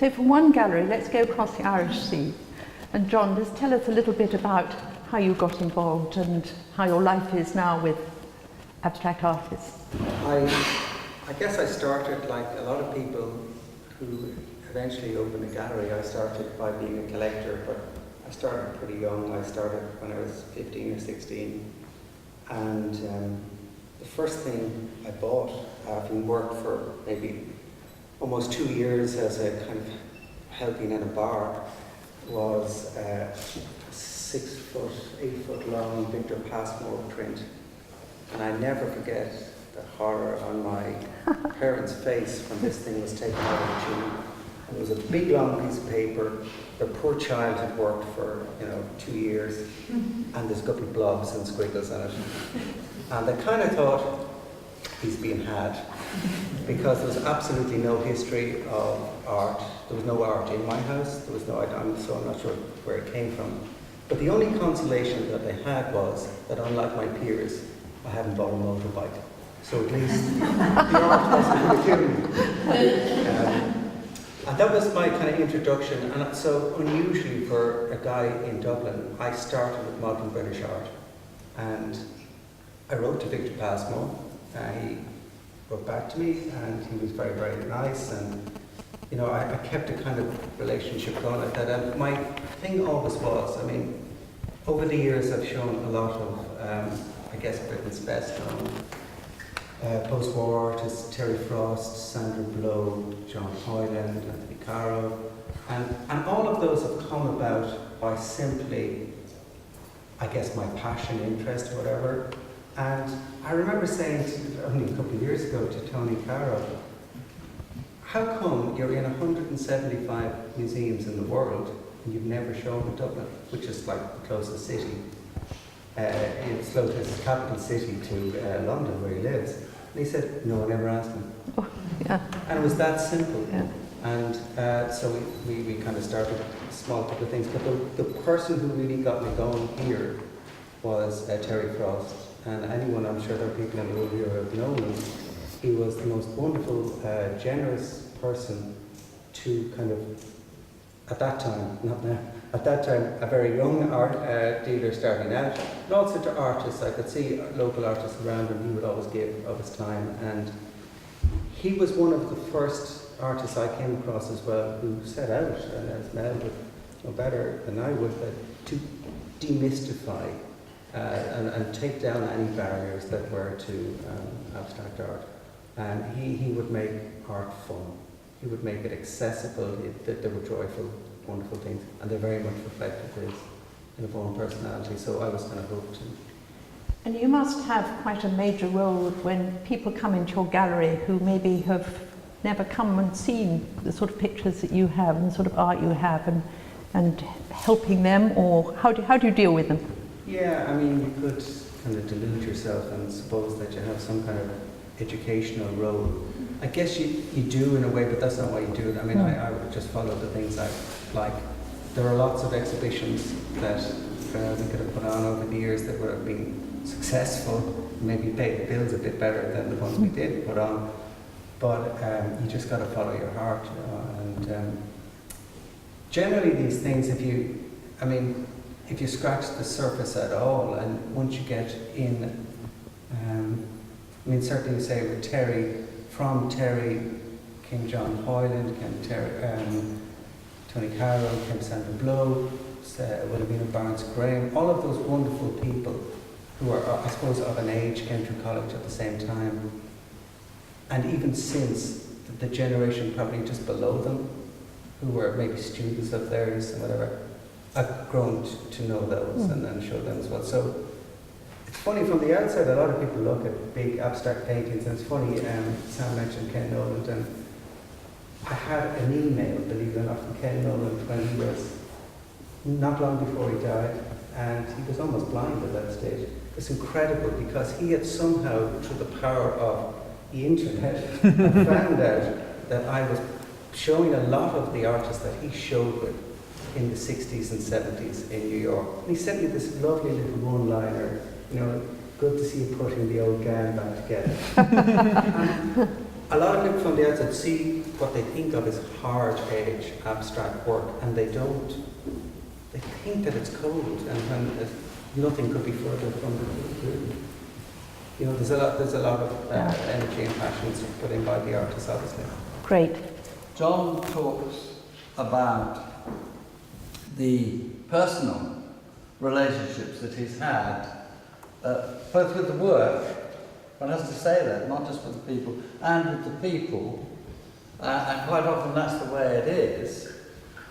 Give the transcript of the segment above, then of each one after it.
So from one gallery, let's go across the Irish Sea. And John, just tell us a little bit about how you got involved and how your life is now with abstract artists. I guess I started like a lot of people who eventually opened a gallery. I started by being a collector, but I started pretty young. I started when I was 15 or 16. And the first thing I bought, having worked for maybe almost 2 years as a kind of helping in a bar, was a 6 foot, 8 foot long Victor Passmore print. And I never forget the horror on my parents' face when this thing was taken out of the tube. And it was a big long piece of paper. The poor child had worked for 2 years, and there's got to be blobs and squiggles on it. And I kind of thought, he's being had, because there was absolutely no history of art. There was no art in my house. There was no, so I'm not sure where it came from. But the only consolation that they had was that, unlike my peers, I hadn't bought a motorbike. So at least the art wasn't going to kill me. And that was my kind of introduction. And so unusually for a guy in Dublin, I started with modern British art. And I wrote to Victor Passmore. He wrote back to me, and he was very, very nice. And I kept a kind of relationship going like that. And my thing always was, over the years I've shown a lot of, I guess, Britain's best known post-war artists: Terry Frost, Sandra Blow, John Hoyland, Anthony Caro. And all of those have come about by simply, I guess, my passion, interest, whatever. And I remember saying only a couple of years ago to Tony Caro, how come you're in 175 museums in the world and you've never shown in Dublin, which is like the closest city, it's the closest capital city to London, where he lives? And he said, no one ever asked him. Oh, yeah. And it was that simple. Yeah. And so we kind of started small couple of things. But the person who really got me going here was Terry Frost. And anyone, I'm sure there are people in the room here who have known him. He was the most wonderful, generous person to kind of, at that time, not now, at that time, a very young art dealer starting out, and also to artists. I could see local artists around him. He would always give of his time, and he was one of the first artists I came across as well who set out, and as Mel would know better than I would, to demystify and take down any barriers that were to abstract art. And he would make art fun. He would make it accessible, that there were joyful, wonderful things, and they very much reflected his own personality, so I was kind of hooked. And you must have quite a major role when people come into your gallery who maybe have never come and seen the sort of pictures that you have and the sort of art you have, and helping them, or how do you deal with them? Yeah, you could kind of delude yourself and suppose that you have some kind of educational role. I guess you do in a way, but that's not why you do it. I would just follow the things I like. There are lots of exhibitions that we could have put on over the years that would have been successful, maybe paid the bills a bit better than the ones we did put on. But you just got to follow your heart, and generally these things, if you scratch the surface at all, and once you get in, certainly you say with Terry, from Terry came John Hoyland, came Tony Caro, came Sandra Blow, Wilhelmina Barnes-Graham, all of those wonderful people who are, I suppose, of an age, came through college at the same time. And even since, the generation probably just below them, who were maybe students of theirs and whatever, I've grown to know those and show them as well. So it's funny, from the outside, a lot of people look at big abstract paintings, and it's funny, Sam mentioned Ken Noland, and I had an email, believe it or not, from Ken Noland when he was not long before he died, and he was almost blind at that stage. It's incredible, because he had somehow, through the power of the internet, found out that I was showing a lot of the artists that he showed with in the 60s and 70s in New York. And he sent me this lovely little one-liner, good to see you putting the old gang back together. a lot of people from the outside see what they think of as hard edge abstract work, and they don't. They think that it's cold, and when nothing could be further from the truth. You know, there's a lot of energy and passion put in by the artists, obviously. Great. John talks about the personal relationships that he's had, both with the work, one has to say that, not just with the people, and with the people, and quite often that's the way it is.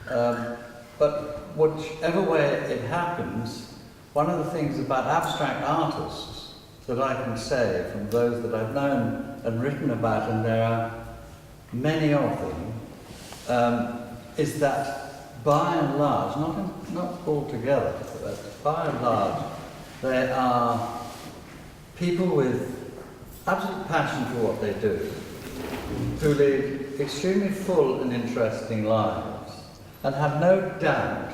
But whichever way it happens, one of the things about abstract artists that I can say from those that I've known and written about, and there are many of them, is that by and large, not altogether, but by and large, they are people with absolute passion for what they do, who lead extremely full and interesting lives, and have no doubt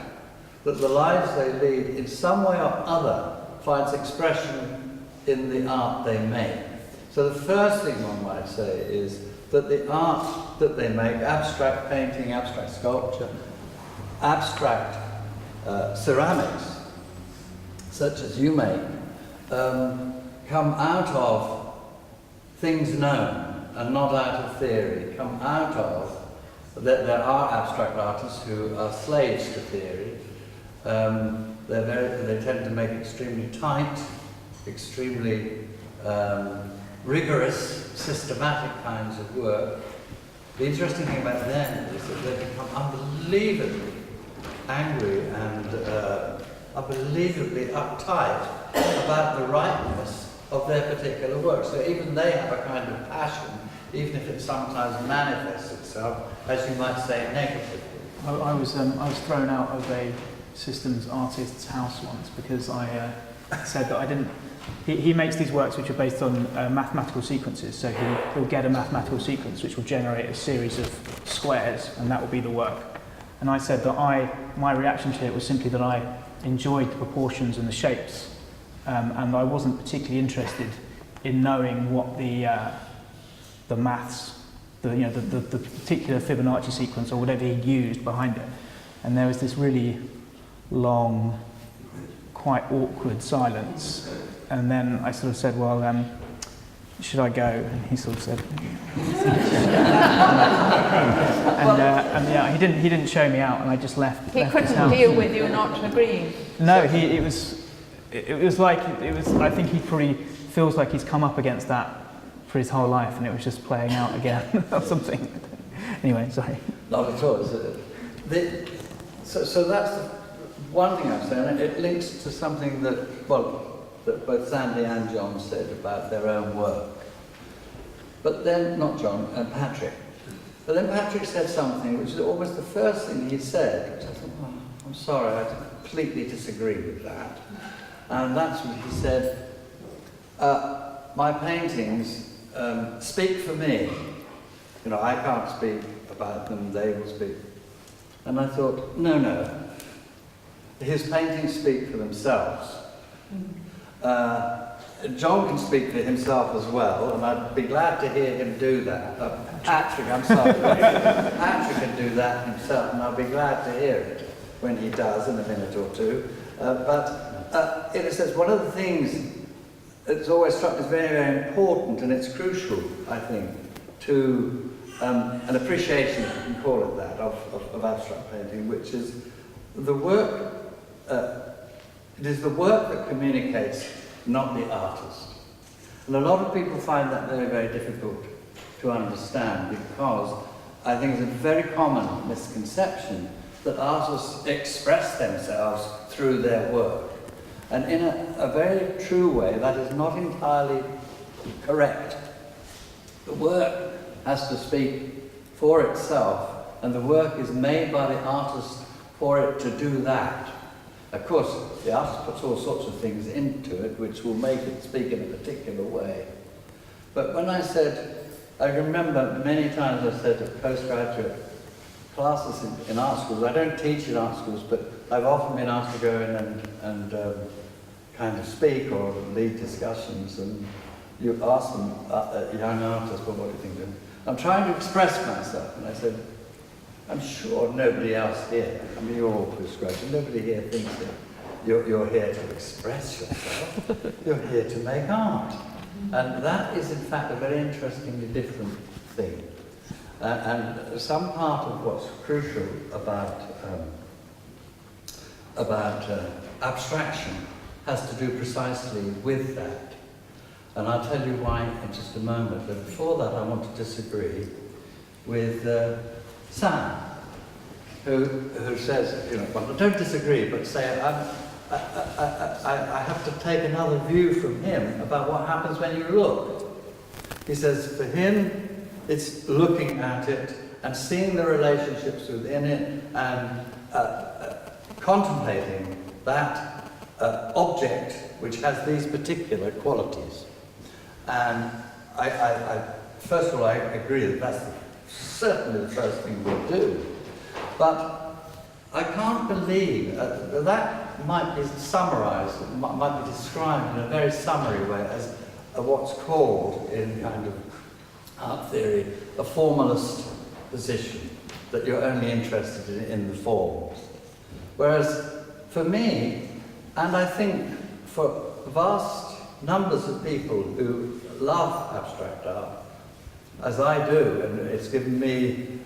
that the lives they lead in some way or other finds expression in the art they make. So the first thing one might say is that the art that they make, abstract painting, abstract sculpture, abstract ceramics, such as you make, come out of things known and not out of theory, come out of that there are abstract artists who are slaves to theory. They tend to make extremely tight, extremely rigorous, systematic kinds of work. The interesting thing about them is that they become unbelievably angry and unbelievably uptight about the rightness of their particular work. So even they have a kind of passion, even if it sometimes manifests itself, as you might say, negatively. I was thrown out of a systems artist's house once because I said that I didn't. He makes these works which are based on mathematical sequences, so he'll get a mathematical sequence which will generate a series of squares, and that will be the work. And I said that my reaction to it was simply that I enjoyed the proportions and the shapes, and I wasn't particularly interested in knowing what the maths, the particular Fibonacci sequence or whatever he'd used behind it. And there was this really long, quite awkward silence. And then I sort of said, well, should I go? And he sort of said, and yeah, he didn't show me out, and I just left. He couldn't deal with you not agreeing. No, it was like, I think he probably feels like he's come up against that for his whole life, and it was just playing out again or something. Anyway, sorry. Not at all. So that's one thing I'm saying. It links to something that both Sandy and John said about their own work. But then, not John, Patrick. But then Patrick said something which is almost the first thing he said, which I thought, oh, I'm sorry, I completely disagree with that. And that's what he said, my paintings speak for me. You know, I can't speak about them, they will speak. And I thought, no. His paintings speak for themselves. John can speak for himself as well, and I'd be glad to hear him do that. Patrick, I'm sorry. Patrick can do that himself, and I'll be glad to hear it when he does in a minute or two. But in a sense, one of the things that's always struck me as very, very important, and it's crucial, I think, to an appreciation, if you can call it that, of abstract painting, which is the work. It is the work that communicates, not the artist. And a lot of people find that very, very difficult to understand, because I think it's a very common misconception that artists express themselves through their work. And in a very true way, that is not entirely correct. The work has to speak for itself, and the work is made by the artist for it to do that. Of course, the artist puts all sorts of things into it which will make it speak in a particular way. But when I remember many times I said at postgraduate classes in art schools, I don't teach in art schools, but I've often been asked to go in and kind of speak or lead discussions, and you ask them, young artists, well, what do you think of them? I'm trying to express myself. And I said, I'm sure nobody else here, I mean, you're all postgraduate, nobody here thinks that you're here to express yourself. You're here to make art. And that is, in fact, a very interestingly different thing. And some part of what's crucial about abstraction has to do precisely with that. And I'll tell you why in just a moment. But before that, I want to disagree with Sam, who says, you know, well, don't disagree, but say, I have to take another view from him about what happens when you look. He says, for him, it's looking at it and seeing the relationships within it and contemplating that object which has these particular qualities. And first of all, I agree that that's certainly the first thing we'll do. But I can't believe that might be summarised, might be described in a very summary way as what's called in kind of art theory a formalist position, that you're only interested in the forms. Whereas for me, and I think for vast numbers of people who love abstract art, as I do, and it's given me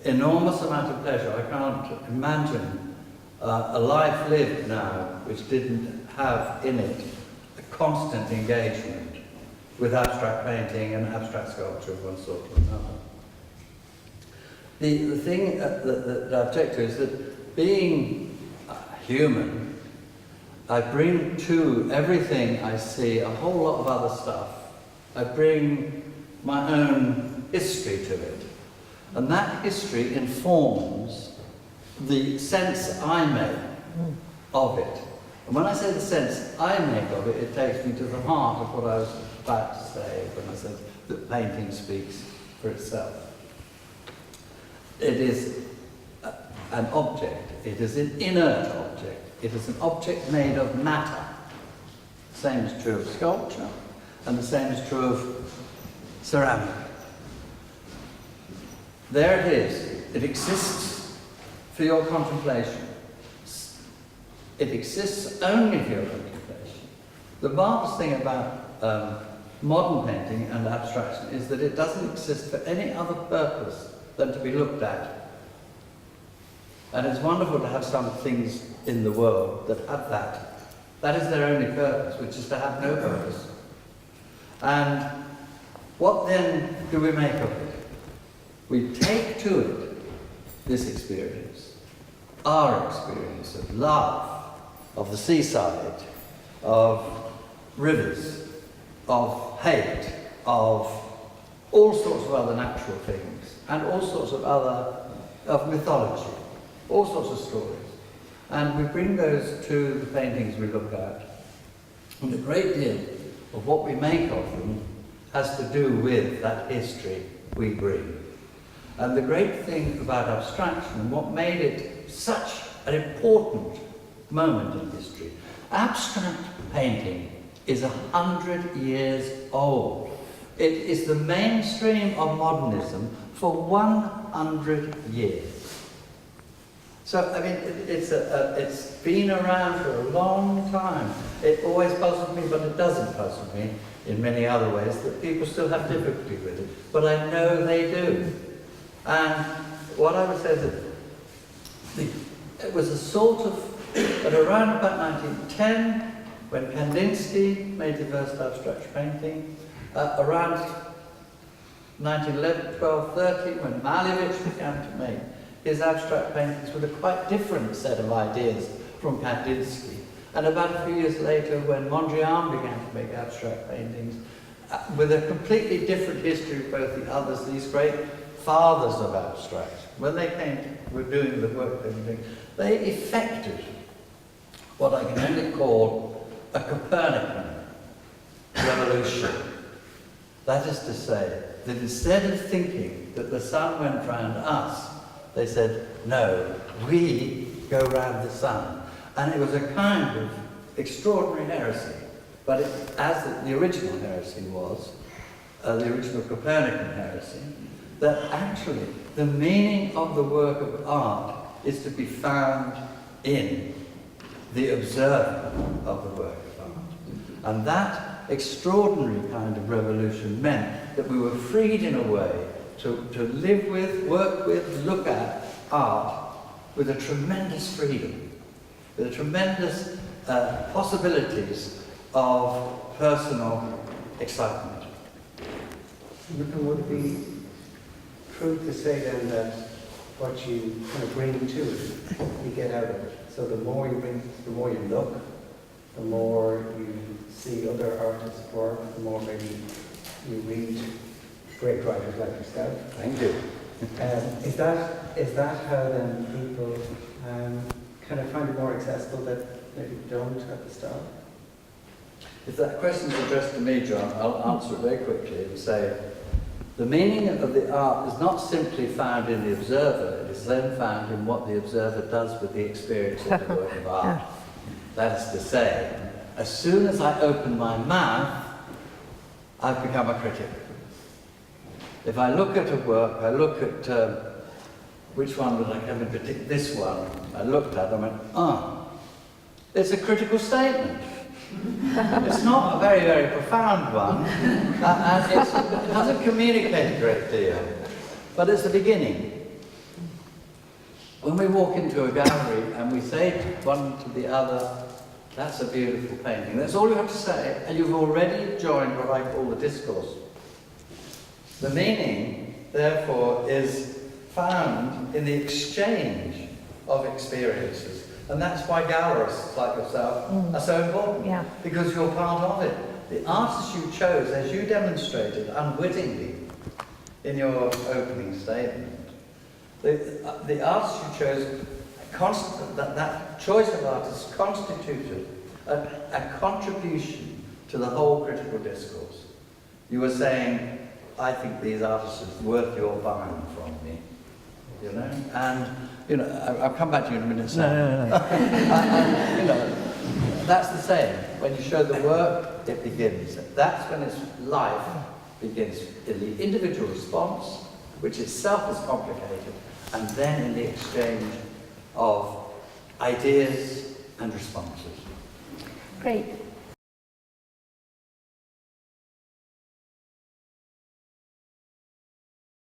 enormous amount of pleasure. I can't imagine a life lived now which didn't have in it a constant engagement with abstract painting and abstract sculpture of one sort or another. The thing that I object to is that being human, I bring to everything I see a whole lot of other stuff. I bring my own history to it. And that history informs the sense I make of it. And when I say the sense I make of it, it takes me to the heart of what I was about to say when I said that painting speaks for itself. It is an object. It is an inert object. It is an object made of matter. The same is true of sculpture, and the same is true of ceramic. There it is. It exists for your contemplation. It exists only for your contemplation. The marvelous thing about modern painting and abstraction is that it doesn't exist for any other purpose than to be looked at. And it's wonderful to have some things in the world that have that. That is their only purpose, which is to have no purpose. And what then do we make of it? We take to it this experience, our experience of love, of the seaside, of rivers, of hate, of all sorts of other natural things, and all sorts of mythology, all sorts of stories. And we bring those to the paintings we look at. And a great deal of what we make of them has to do with that history we bring. And the great thing about abstraction, and what made it such an important moment in history, abstract painting is 100 years old. It is the mainstream of modernism for 100 years. So, I mean, it's been around for a long time. It always puzzled me, but it doesn't puzzle me in many other ways, that people still have difficulty with it. But I know they do. And what I would say is that it was a sort of, at around about 1910, when Kandinsky made the first abstract painting, around 1911, 12, 13, when Malevich began to make his abstract paintings with a quite different set of ideas from Kandinsky. And about a few years later, when Mondrian began to make abstract paintings, with a completely different history of both the others, these great fathers of abstract, when they were doing the work they were doing, they effected what I can only call a Copernican revolution. That is to say, that instead of thinking that the sun went round us, they said, no, we go round the sun. And it was a kind of extraordinary heresy. But as the original heresy was, the original Copernican heresy, that actually the meaning of the work of art is to be found in the observer of the work of art. And that extraordinary kind of revolution meant that we were freed in a way to live with, work with, look at art with a tremendous freedom, with a tremendous possibilities of personal excitement. And would it be true to say then that what you kind of bring to it, you get out of it? So the more you bring, the more you look, the more you see other artists' work, the more maybe you read great writers like yourself. Thank you. Is that how then people kind of find it more accessible that maybe don't at the start? If that question is addressed to me, John, I'll answer it very quickly and say, the meaning of the art is not simply found in the observer, it is then found in what the observer does with the experience of the work of art. That is to say, as soon as I open my mouth, I've become a critic. If I look at a work, I look at, which one would I come in particular? This one, I looked at and went, it's a critical statement. It's not a very, very profound one, and it doesn't communicate a great deal, but it's the beginning. When we walk into a gallery and we say one to the other, that's a beautiful painting, that's all you have to say, and you've already joined what I call the discourse. The meaning, therefore, is found in the exchange of experiences. And that's why gallerists like yourself are so important, because you're part of it. The artists you chose, as you demonstrated unwittingly in your opening statement, the artists you chose, that choice of artists constituted a contribution to the whole critical discourse. You were saying, I think these artists are worth your buying from me, you know? And, you know, I'll come back to you in a minute. No. And, you know, that's the same. When you show the work, it begins. That's when its life begins, in the individual response, which itself is complicated, and then in the exchange of ideas and responses. Great.